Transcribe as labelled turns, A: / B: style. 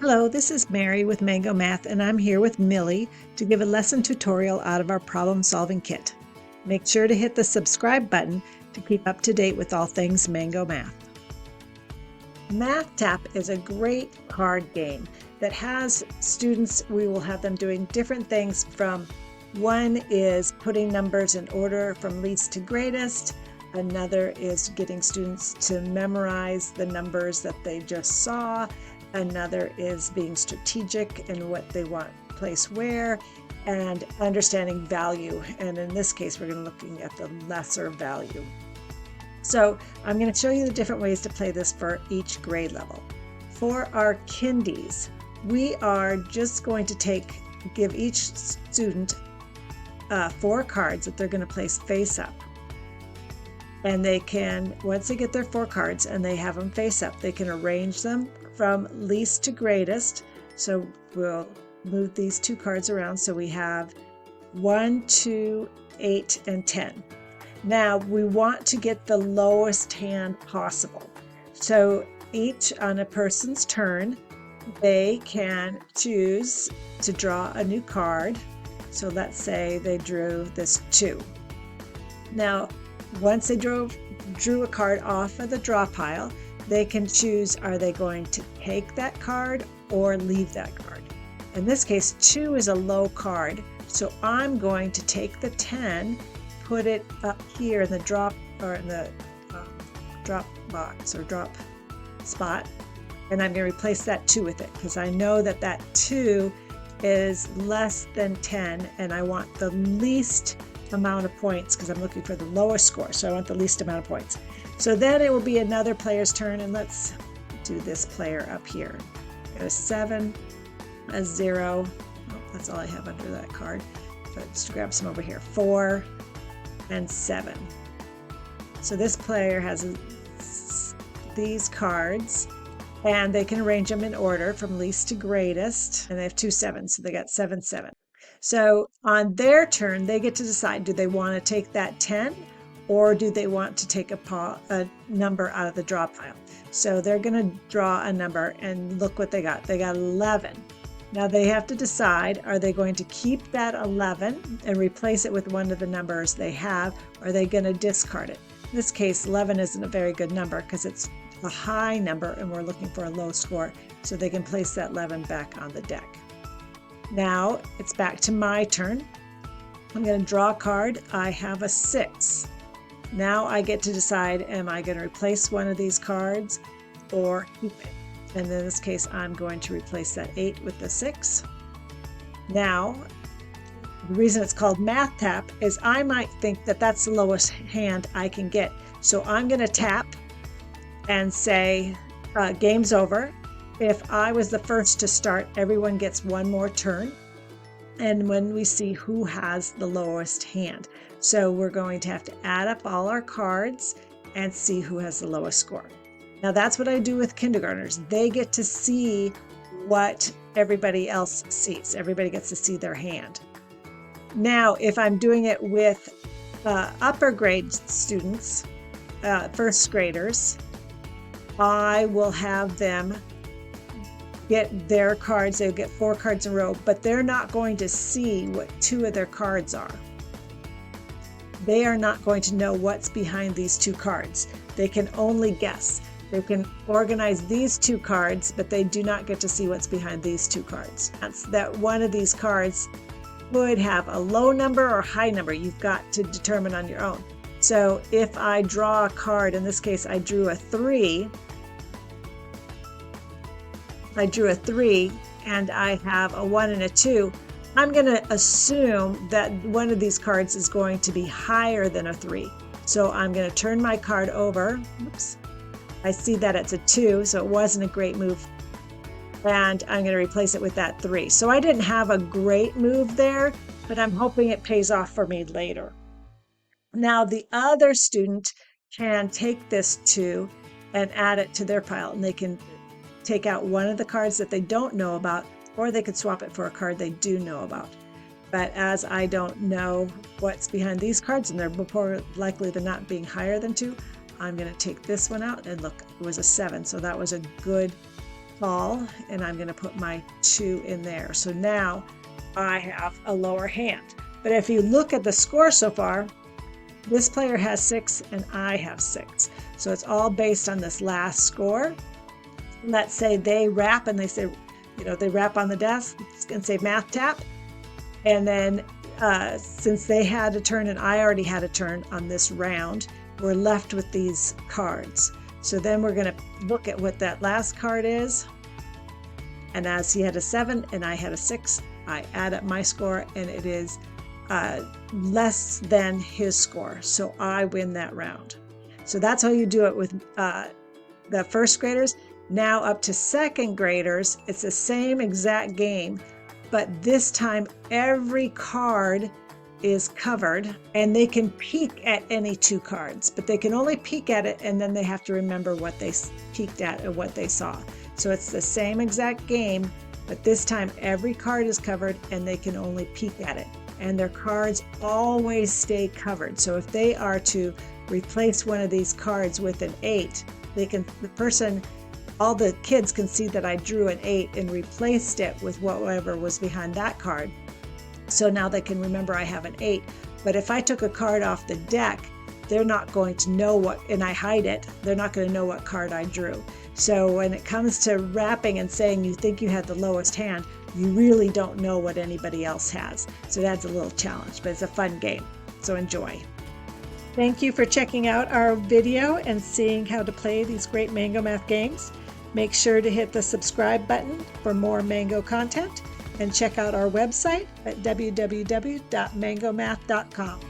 A: Hello, this is Mary with Mango Math, and I'm here with Millie to give a lesson tutorial out of our problem-solving kit. Make sure to hit the subscribe button to keep up to date with all things Mango Math. Math Tap is a great card game that has students, we will have them doing different things from one is putting numbers in order from least to greatest. Another is getting students to memorize the numbers that they just saw. Another is being strategic in what they want place where, and understanding value. And in this case, we're going to be looking at the lesser value. So I'm going to show you the different ways to play this for each grade level. For our kindies, we are just going to give each student 4 cards that they're going to place face up. And they can, once they get their 4 cards and they have them face up, they can arrange them from least to greatest. So we'll move these 2 cards around. So we have 1, 2, 8, and 10. Now we want to get the lowest hand possible. So each on a person's turn, they can choose to draw a new card. So let's say they drew this 2. Now, once they drew a card off of the draw pile, they can choose, are they going to take that card or leave that card? In this case, 2 is a low card, so I'm going to take the 10, put it up here in the drop box or drop spot, and I'm going to replace that 2 with it because I know that that 2 is less than 10 and I want the least amount of points because I'm looking for the lowest score, so I want the least amount of points. So then it will be another player's turn, and let's do this player up here. Got a 7, a 0. Oh, that's all I have under that card. So let's grab some over here. 4 and 7. So this player has these cards, and they can arrange them in order from least to greatest, and they have 2 7s, so they got 7, 7. So on their turn, they get to decide, do they want to take that 10 or do they want to take a number out of the draw pile? So they're going to draw a number and look what they got. They got 11. Now they have to decide, are they going to keep that 11 and replace it with one of the numbers they have, or are they going to discard it? In this case, 11 isn't a very good number because it's a high number and we're looking for a low score, so they can place that 11 back on the deck. Now it's back to my turn. I'm going to draw a card. I have a 6. Now I get to decide, am I going to replace one of these cards or keep it? And in this case, I'm going to replace that 8 with the 6. Now, the reason it's called Math Tap is I might think that that's the lowest hand I can get. So I'm going to tap and say, game's over. If I was the first to start, everyone gets one more turn. And when we see who has the lowest hand. So we're going to have to add up all our cards and see who has the lowest score. Now that's what I do with kindergartners. They get to see what everybody else sees. Everybody gets to see their hand. Now, if I'm doing it with upper grade students, first graders, I will have them get their cards. They'll get 4 cards in a row, but they're not going to see what 2 of their cards are. They are not going to know what's behind these 2 cards. They can only guess. They can organize these 2 cards, but they do not get to see what's behind these 2 cards. That's that one of these cards would have a low number or high number. You've got to determine on your own. So if I draw a card, in this case I drew a 3, and I have a 1 and a 2, I'm going to assume that one of these cards is going to be higher than a 3. So I'm going to turn my card over. Oops. I see that it's a 2, so it wasn't a great move. And I'm going to replace it with that 3. So I didn't have a great move there, but I'm hoping it pays off for me later. Now the other student can take this 2 and add it to their pile, and they can take out one of the cards that they don't know about, or they could swap it for a card they do know about. But as I don't know what's behind these cards, and they're more likely than not being higher than 2, I'm going to take this one out, and look, it was a 7, so that was a good fall, and I'm going to put my 2 in there. So now I have a lower hand. But if you look at the score so far, this player has 6 and I have 6. So it's all based on this last score. Let's say they rap and they say, they rap on the desk and say math tap. And then since they had a turn and I already had a turn on this round, we're left with these cards. So then we're going to look at what that last card is. And as he had a 7 and I had a 6, I add up my score and it is less than his score. So I win that round. So that's how you do it with the first graders. Now up to second graders, it's the same exact game, but this time every card is covered and they can peek at any 2 cards, but they can only peek at it and then they have to remember what they peeked at and what they saw. So it's the same exact game, but this time every card is covered and they can only peek at it. And their cards always stay covered. So if they are to replace one of these cards with an 8, all the kids can see that I drew an 8 and replaced it with whatever was behind that card. So now they can remember I have an 8. But if I took a card off the deck, they're not going to know and I hide it, they're not going to know what card I drew. So when it comes to rapping and saying you think you had the lowest hand, you really don't know what anybody else has. So that's a little challenge, but it's a fun game. So enjoy. Thank you for checking out our video and seeing how to play these great Mango Math games. Make sure to hit the subscribe button for more Mango content and check out our website at www.mangomath.com.